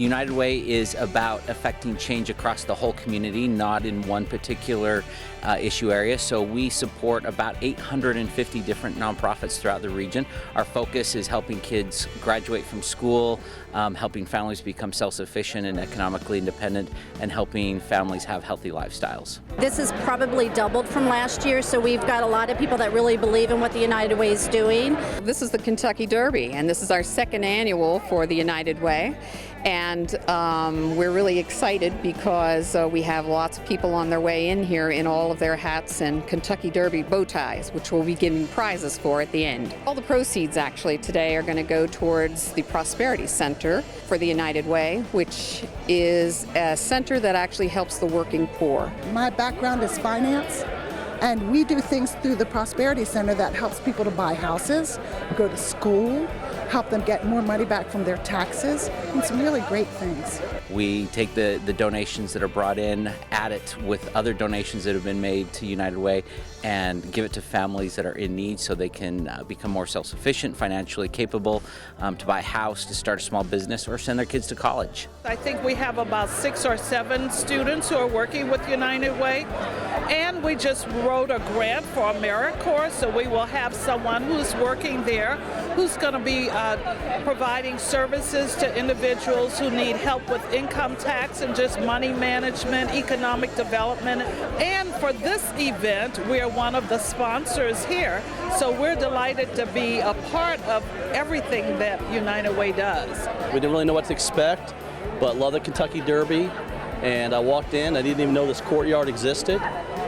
United Way is about affecting change across the whole community, not in one particular issue area. So we support about 850 different nonprofits throughout the region. Our focus is helping kids graduate from school, helping families become self-sufficient and economically independent, and helping families have healthy lifestyles. This is probably doubled from last year, so we've got a lot of people that really believe in what the United Way is doing. This is the Kentucky Derby, and this is our second annual for the United Way. And we're really excited because we have lots of people on their way in here in all of their hats and Kentucky Derby bow ties, which we'll be giving prizes for at the end. All the proceeds actually today are going to go towards the Prosperity Center for the United Way, which is a center that actually helps the working poor. My background is finance, and we do things through the Prosperity Center that helps people to buy houses, go to school, help them get more money back from their taxes, and some really great things. We take the donations that are brought in, add it with other donations that have been made to United Way, and give it to families that are in need so they can become more self-sufficient, financially capable, to buy a house, to start a small business, or send their kids to college. I think we have about 6 or 7 students who are working with United Way, and we just wrote a grant for AmeriCorps, so we will have someone who's working there who's going to be providing services to individuals who need help with income tax and just money management, economic development. And for this event, we're one of the sponsors here, so we're delighted to be a part of everything that United Way does. We didn't really know what to expect, but love the Kentucky Derby. And I walked in, I didn't even know this courtyard existed.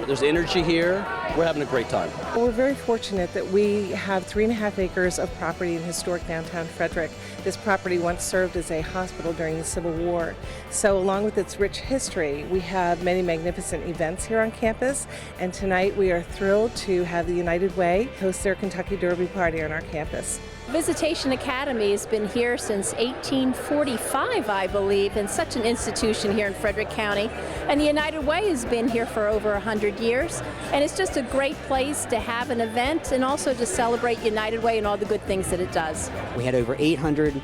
There's energy here. We're having a great time. We're very fortunate that we have 3.5 acres of property in historic downtown Frederick. This property once served as a hospital during the Civil War. So along with its rich history, we have many magnificent events here on campus. And tonight we are thrilled to have the United Way host their Kentucky Derby party on our campus. Visitation Academy has been here since 1845, I believe, and such an institution here in Frederick County. And the United Way has been here for over 100 years. And it's just a great place to have an event and also to celebrate United Way and all the good things that it does. We had over 800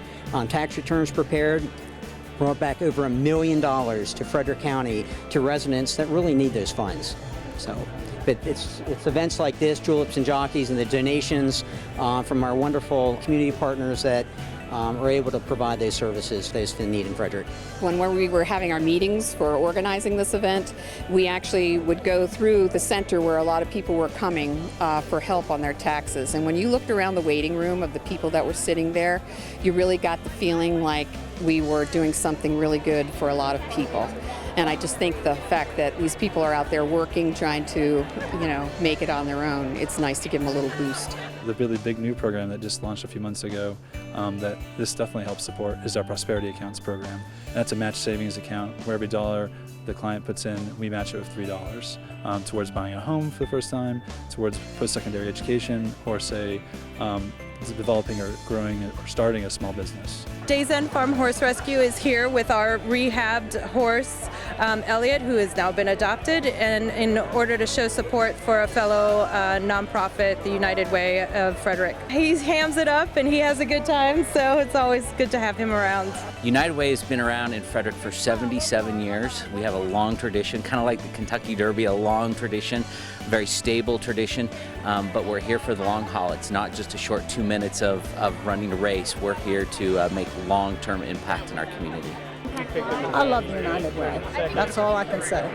tax returns prepared, brought back over $1 million to Frederick County, to residents that really need those funds. But it's events like this, Juleps and Jockeys, and the donations from our wonderful community partners that are able to provide those services to those in need in Frederick. When we were having our meetings for organizing this event, we actually would go through the center where a lot of people were coming for help on their taxes. And when you looked around the waiting room of the people that were sitting there, you really got the feeling like we were doing something really good for a lot of people. And I just think the fact that these people are out there working, trying to, make it on their own, it's nice to give them a little boost. The really big new program that just launched a few months ago that this definitely helps support is our Prosperity Accounts program. And that's a match savings account where every dollar the client puts in, we match it with $3 towards buying a home for the first time, towards post-secondary education, or say developing or growing or starting a small business. Days End Farm Horse Rescue is here with our rehabbed horse, Elliot, who has now been adopted, and in order to show support for a fellow nonprofit, the United Way of Frederick. He hams it up and he has a good time, so it's always good to have him around. United Way has been around in Frederick for 77 years. We have a long tradition, kind of like the Kentucky Derby, a long tradition, very stable tradition, but we're here for the long haul. It's not just a short 2 minutes of running a race. We're here to make long-term impact in our community. I love the United Way. That's all I can say.